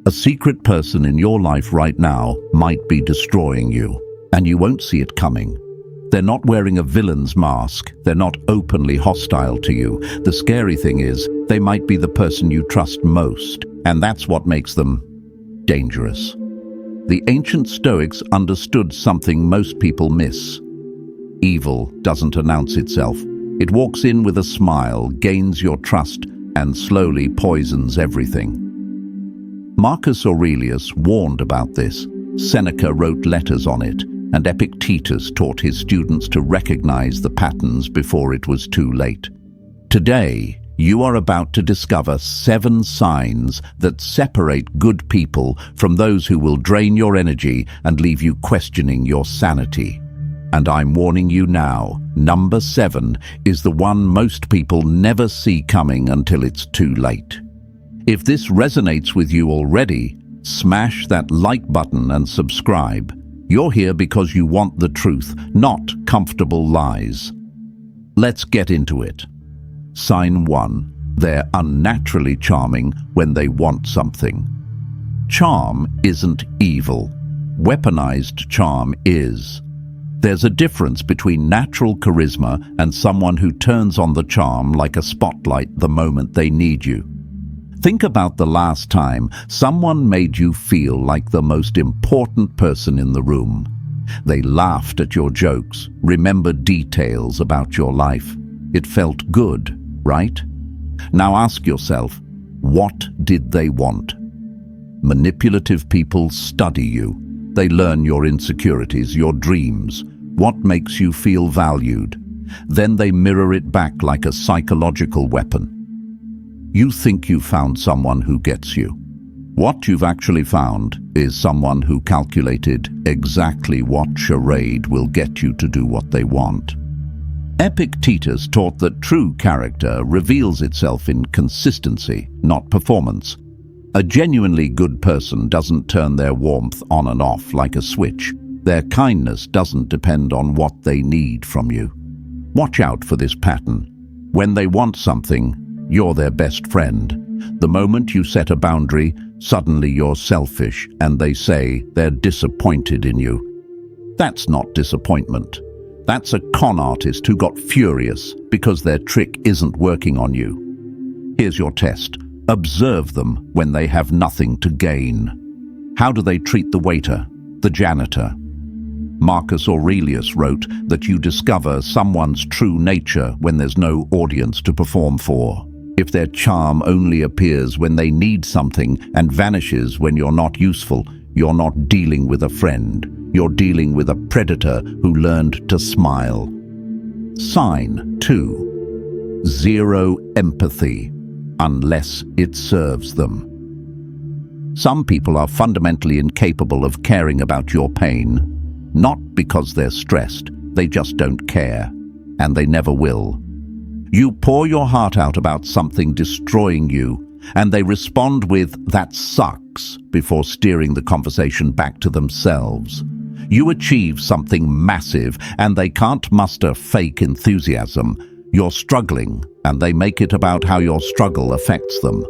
A secret person in your life right now might be destroying you, and you won't see it coming. They're not wearing a villain's mask. They're not openly hostile to you. The scary thing is, they might be the person you trust most, and that's what makes them dangerous. The ancient Stoics understood something most people miss. Evil doesn't announce itself. It walks in with a smile, gains your trust, and slowly poisons everything. Marcus Aurelius warned about this. Seneca wrote letters on it, and Epictetus taught his students to recognize the patterns before it was too late. Today, you are about to discover 7 signs that separate good people from those who will drain your energy and leave you questioning your sanity. And I'm warning you now, number 7 is the one most people never see coming until it's too late. If this resonates with you already, smash that like button and subscribe. You're here because you want the truth, not comfortable lies. Let's get into it. Sign 1. They're unnaturally charming when they want something. Charm isn't evil. Weaponized charm is. There's a difference between natural charisma and someone who turns on the charm like a spotlight the moment they need you. Think about the last time someone made you feel like the most important person in the room. They laughed at your jokes, remembered details about your life. It felt good, right? Now ask yourself, what did they want? Manipulative people study you. They learn your insecurities, your dreams, what makes you feel valued. Then they mirror it back like a psychological weapon. You think you found someone who gets you. What you've actually found is someone who calculated exactly what charade will get you to do what they want. Epictetus taught that true character reveals itself in consistency, not performance. A genuinely good person doesn't turn their warmth on and off like a switch. Their kindness doesn't depend on what they need from you. Watch out for this pattern. When they want something, you're their best friend. The moment you set a boundary, suddenly you're selfish, and they say they're disappointed in you. That's not disappointment. That's a con artist who got furious because their trick isn't working on you. Here's your test. Observe them when they have nothing to gain. How do they treat the waiter, the janitor? Marcus Aurelius wrote that you discover someone's true nature when there's no audience to perform for. If their charm only appears when they need something and vanishes when you're not useful, you're not dealing with a friend. You're dealing with a predator who learned to smile. Sign 2. Zero empathy, unless it serves them. Some people are fundamentally incapable of caring about your pain. Not because they're stressed, they just don't care, and they never will. You pour your heart out about something destroying you, and they respond with, "That sucks," before steering the conversation back to themselves. You achieve something massive, and they can't muster fake enthusiasm. You're struggling, and they make it about how your struggle affects them.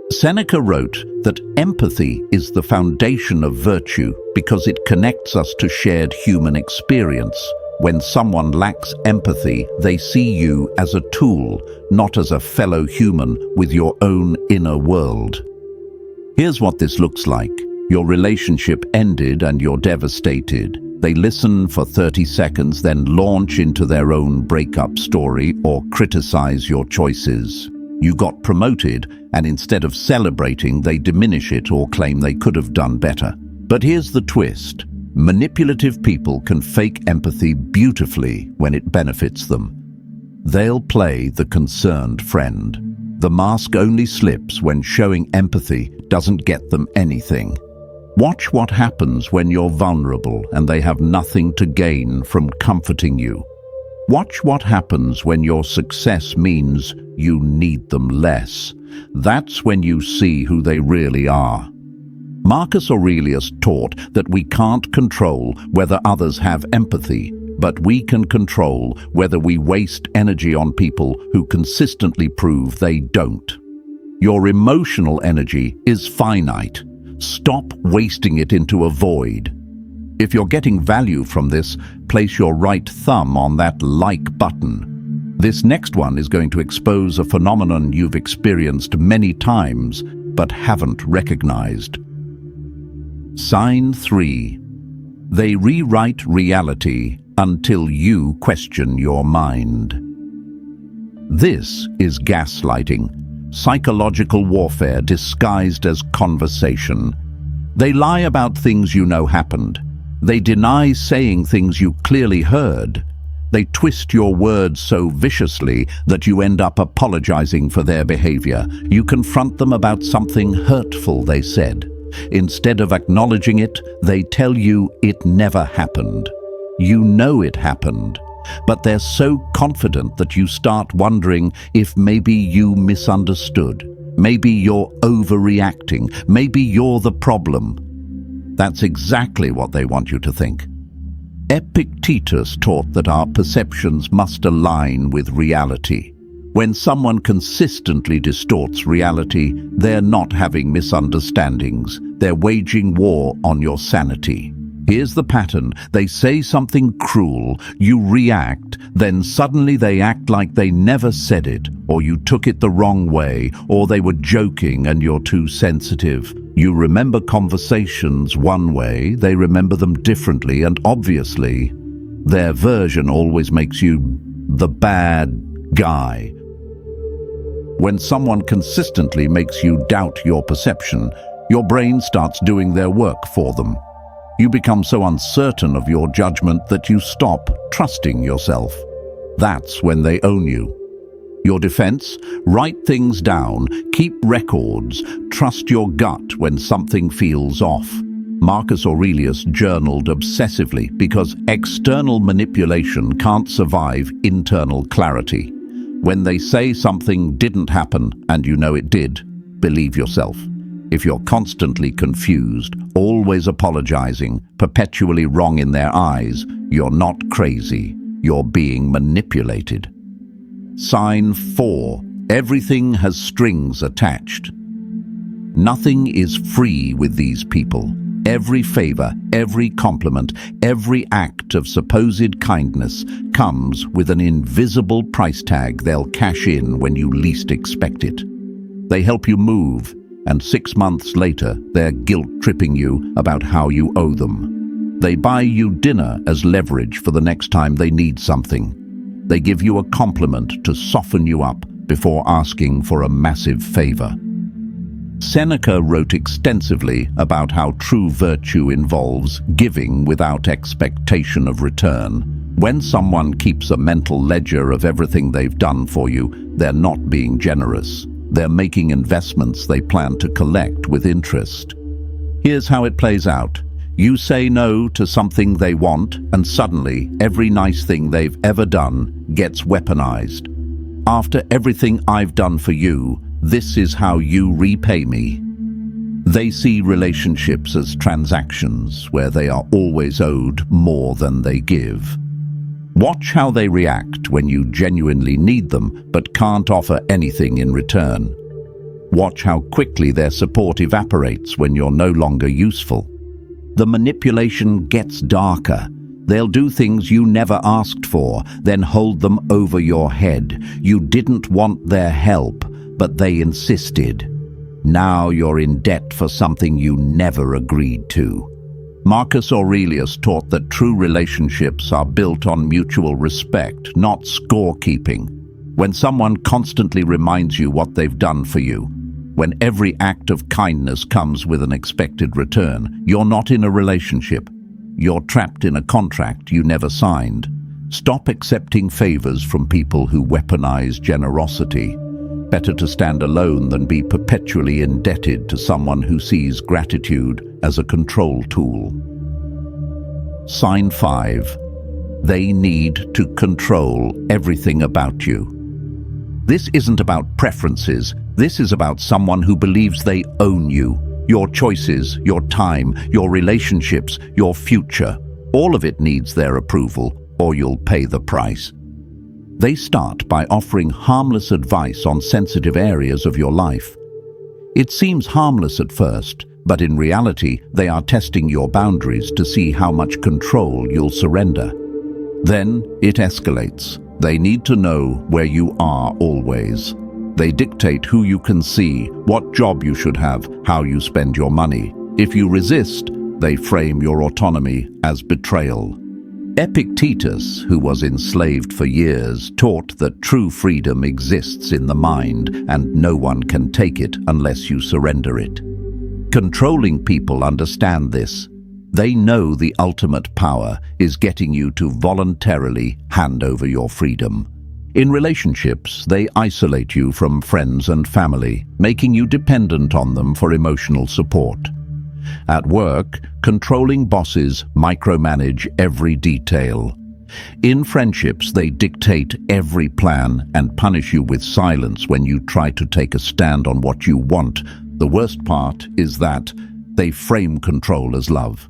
Seneca wrote that empathy is the foundation of virtue because it connects us to shared human experience. When someone lacks empathy, they see you as a tool, not as a fellow human with your own inner world. Here's what this looks like. Your relationship ended and you're devastated. They listen for 30 seconds, then launch into their own breakup story or criticize your choices. You got promoted, and instead of celebrating, they diminish it or claim they could have done better. But here's the twist. Manipulative people can fake empathy beautifully when it benefits them. They'll play the concerned friend. The mask only slips when showing empathy doesn't get them anything. Watch what happens when you're vulnerable and they have nothing to gain from comforting you. Watch what happens when your success means you need them less. That's when you see who they really are. Marcus Aurelius taught that we can't control whether others have empathy, but we can control whether we waste energy on people who consistently prove they don't. Your emotional energy is finite. Stop wasting it into a void. If you're getting value from this, place your right thumb on that like button. This next one is going to expose a phenomenon you've experienced many times but haven't recognized. Sign 3. They rewrite reality until you question your mind. This is gaslighting, psychological warfare disguised as conversation. They lie about things you know happened. They deny saying things you clearly heard. They twist your words so viciously that you end up apologizing for their behavior. You confront them about something hurtful they said. Instead of acknowledging it, they tell you it never happened. You know it happened, but they're so confident that you start wondering if maybe you misunderstood. Maybe you're overreacting. Maybe you're the problem. That's exactly what they want you to think. Epictetus taught that our perceptions must align with reality. When someone consistently distorts reality, they're not having misunderstandings. They're waging war on your sanity. Here's the pattern. They say something cruel, you react, then suddenly they act like they never said it, or you took it the wrong way, or they were joking and you're too sensitive. You remember conversations one way, they remember them differently, and obviously, their version always makes you the bad guy. When someone consistently makes you doubt your perception, your brain starts doing their work for them. You become so uncertain of your judgment that you stop trusting yourself. That's when they own you. Your defense? Write things down, keep records, trust your gut when something feels off. Marcus Aurelius journaled obsessively because external manipulation can't survive internal clarity. When they say something didn't happen and you know it did, believe yourself. If you're constantly confused, always apologizing, perpetually wrong in their eyes, you're not crazy. You're being manipulated. Sign 4. Everything has strings attached. Nothing is free with these people. Every favor, every compliment, every act of supposed kindness comes with an invisible price tag they'll cash in when you least expect it. They help you move, and 6 months later, they're guilt-tripping you about how you owe them. They buy you dinner as leverage for the next time they need something. They give you a compliment to soften you up before asking for a massive favor. Seneca wrote extensively about how true virtue involves giving without expectation of return. When someone keeps a mental ledger of everything they've done for you, they're not being generous. They're making investments they plan to collect with interest. Here's how it plays out. You say no to something they want, and suddenly every nice thing they've ever done gets weaponized. After everything I've done for you, this is how you repay me. They see relationships as transactions where they are always owed more than they give. Watch how they react when you genuinely need them but can't offer anything in return. Watch how quickly their support evaporates when you're no longer useful. The manipulation gets darker. They'll do things you never asked for, then hold them over your head. You didn't want their help, but they insisted. Now you're in debt for something you never agreed to. Marcus Aurelius taught that true relationships are built on mutual respect, not scorekeeping. When someone constantly reminds you what they've done for you, when every act of kindness comes with an expected return, you're not in a relationship. You're trapped in a contract you never signed. Stop accepting favors from people who weaponize generosity. Better to stand alone than be perpetually indebted to someone who sees gratitude as a control tool. Sign 5. They need to control everything about you. This isn't about preferences. This is about someone who believes they own you. Your choices, your time, your relationships, your future. All of it needs their approval, or you'll pay the price. They start by offering harmless advice on sensitive areas of your life. It seems harmless at first, but in reality, they are testing your boundaries to see how much control you'll surrender. Then it escalates. They need to know where you are always. They dictate who you can see, what job you should have, how you spend your money. If you resist, they frame your autonomy as betrayal. Epictetus, who was enslaved for years, taught that true freedom exists in the mind and no one can take it unless you surrender it. Controlling people understand this. They know the ultimate power is getting you to voluntarily hand over your freedom. In relationships, they isolate you from friends and family, making you dependent on them for emotional support. At work, controlling bosses micromanage every detail. In friendships, they dictate every plan and punish you with silence when you try to take a stand on what you want. The worst part is that they frame control as love.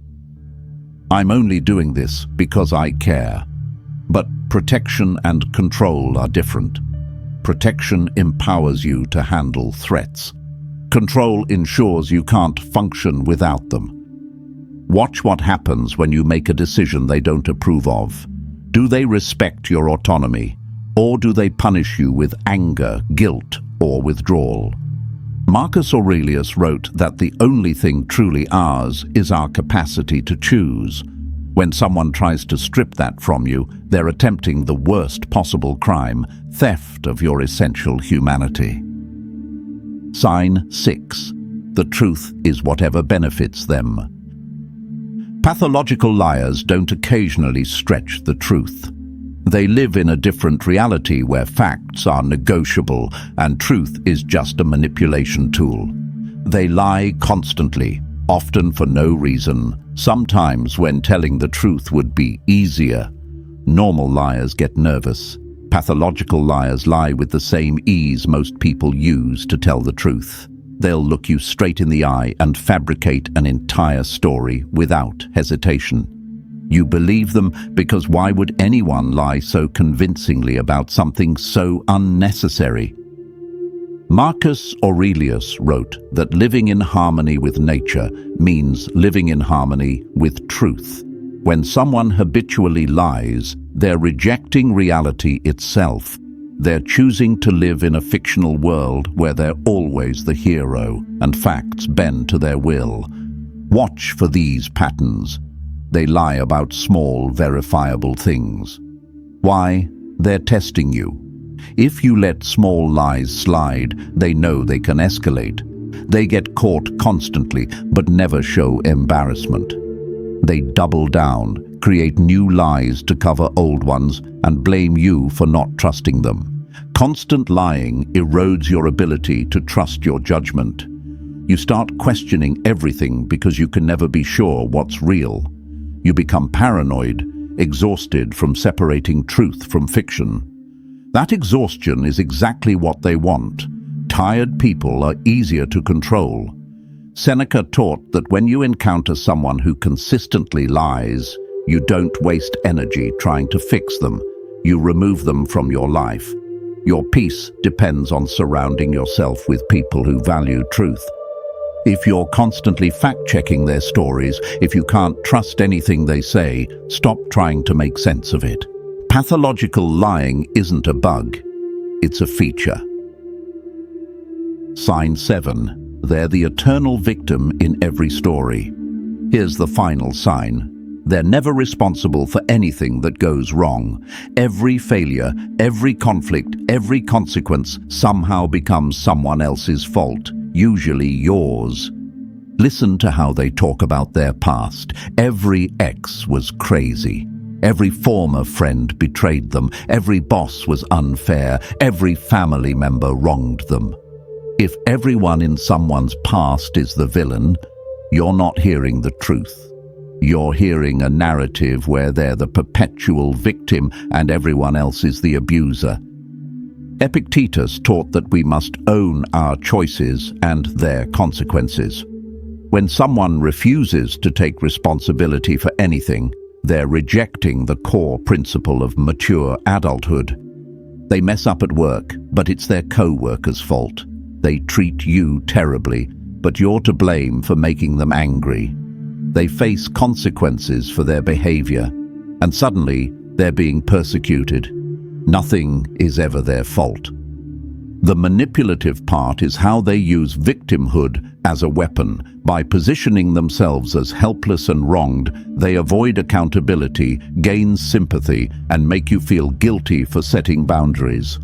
I'm only doing this because I care. But protection and control are different. Protection empowers you to handle threats. Control ensures you can't function without them. Watch what happens when you make a decision they don't approve of. Do they respect your autonomy, or do they punish you with anger, guilt, or withdrawal? Marcus Aurelius wrote that the only thing truly ours is our capacity to choose. When someone tries to strip that from you, they're attempting the worst possible crime, theft of your essential humanity. Sign 6. The truth is whatever benefits them. Pathological liars don't occasionally stretch the truth. They live in a different reality where facts are negotiable and truth is just a manipulation tool. They lie constantly, often for no reason, sometimes when telling the truth would be easier. Normal liars get nervous. Pathological liars lie with the same ease most people use to tell the truth. They'll look you straight in the eye and fabricate an entire story without hesitation. You believe them because why would anyone lie so convincingly about something so unnecessary? Marcus Aurelius wrote that living in harmony with nature means living in harmony with truth. When someone habitually lies, they're rejecting reality itself. They're choosing to live in a fictional world where they're always the hero and facts bend to their will. Watch for these patterns. They lie about small, verifiable things. Why? They're testing you. If you let small lies slide, they know they can escalate. They get caught constantly, but never show embarrassment. They double down, create new lies to cover old ones, and blame you for not trusting them. Constant lying erodes your ability to trust your judgment. You start questioning everything because you can never be sure what's real. You become paranoid, exhausted from separating truth from fiction. That exhaustion is exactly what they want. Tired people are easier to control. Seneca taught that when you encounter someone who consistently lies, you don't waste energy trying to fix them. You remove them from your life. Your peace depends on surrounding yourself with people who value truth. If you're constantly fact-checking their stories, if you can't trust anything they say, stop trying to make sense of it. Pathological lying isn't a bug, it's a feature. Sign 7. They're the eternal victim in every story. Here's the final sign. They're never responsible for anything that goes wrong. Every failure, every conflict, every consequence somehow becomes someone else's fault, usually yours. Listen to how they talk about their past. Every ex was crazy. Every former friend betrayed them. Every boss was unfair. Every family member wronged them. If everyone in someone's past is the villain, you're not hearing the truth. You're hearing a narrative where they're the perpetual victim and everyone else is the abuser. Epictetus taught that we must own our choices and their consequences. When someone refuses to take responsibility for anything, they're rejecting the core principle of mature adulthood. They mess up at work, but it's their co-workers' fault. They treat you terribly, but you're to blame for making them angry. They face consequences for their behavior, and suddenly they're being persecuted. Nothing is ever their fault. The manipulative part is how they use victimhood as a weapon. By positioning themselves as helpless and wronged, they avoid accountability, gain sympathy, and make you feel guilty for setting boundaries.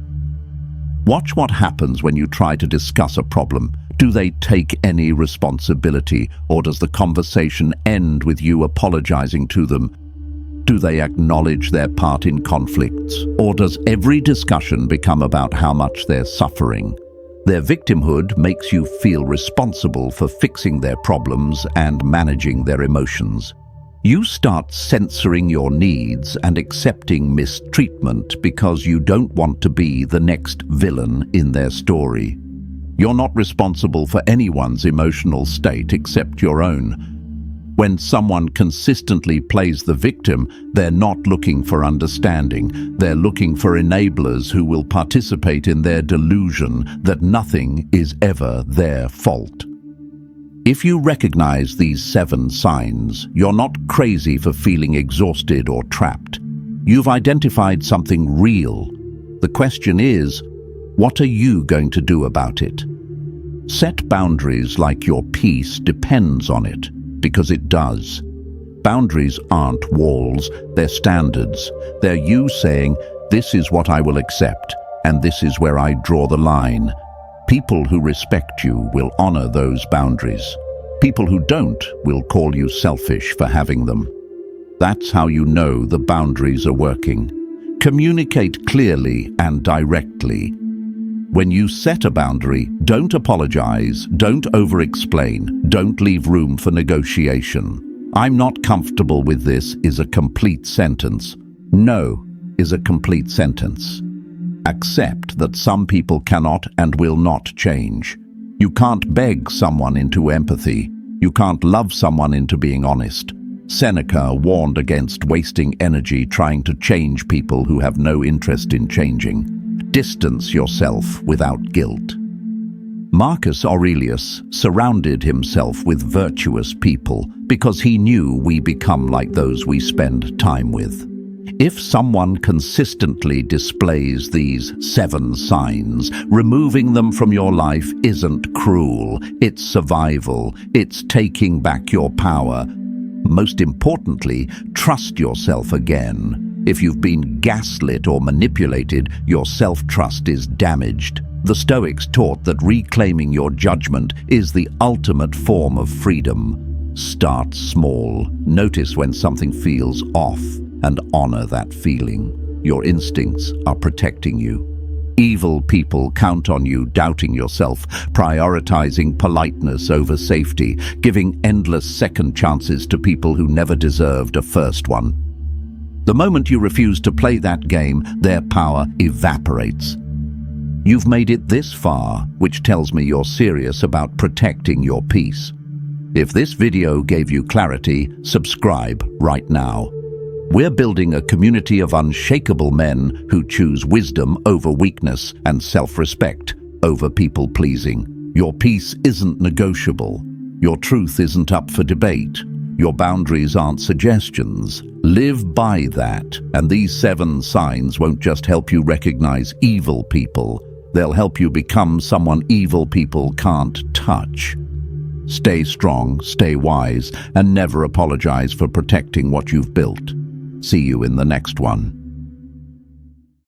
Watch what happens when you try to discuss a problem. Do they take any responsibility, or does the conversation end with you apologizing to them? Do they acknowledge their part in conflicts, or does every discussion become about how much they're suffering? Their victimhood makes you feel responsible for fixing their problems and managing their emotions. You start censoring your needs and accepting mistreatment because you don't want to be the next villain in their story. You're not responsible for anyone's emotional state except your own. When someone consistently plays the victim, they're not looking for understanding. They're looking for enablers who will participate in their delusion that nothing is ever their fault. If you recognize these 7 signs, you're not crazy for feeling exhausted or trapped. You've identified something real. The question is, what are you going to do about it? Set boundaries like your peace depends on it, because it does. Boundaries aren't walls, they're standards. They're you saying, this is what I will accept, and this is where I draw the line. People who respect you will honor those boundaries. People who don't will call you selfish for having them. That's how you know the boundaries are working. Communicate clearly and directly. When you set a boundary, don't apologize, don't over-explain, don't leave room for negotiation. I'm not comfortable with this is a complete sentence. No is a complete sentence. Accept that some people cannot and will not change. You can't beg someone into empathy. You can't love someone into being honest. Seneca warned against wasting energy trying to change people who have no interest in changing. Distance yourself without guilt. Marcus Aurelius surrounded himself with virtuous people because he knew we become like those we spend time with. If someone consistently displays these 7 signs, removing them from your life isn't cruel, it's survival, it's taking back your power. Most importantly, trust yourself again. If you've been gaslit or manipulated, your self-trust is damaged. The Stoics taught that reclaiming your judgment is the ultimate form of freedom. Start small. Notice when something feels off and honor that feeling. Your instincts are protecting you. Evil people count on you doubting yourself, prioritizing politeness over safety, giving endless second chances to people who never deserved a first one. The moment you refuse to play that game, their power evaporates. You've made it this far, which tells me you're serious about protecting your peace. If this video gave you clarity, subscribe right now. We're building a community of unshakable men who choose wisdom over weakness and self-respect over people-pleasing. Your peace isn't negotiable. Your truth isn't up for debate. Your boundaries aren't suggestions. Live by that, and these 7 signs won't just help you recognize evil people. They'll help you become someone evil people can't touch. Stay strong, stay wise, and never apologize for protecting what you've built. See you in the next one.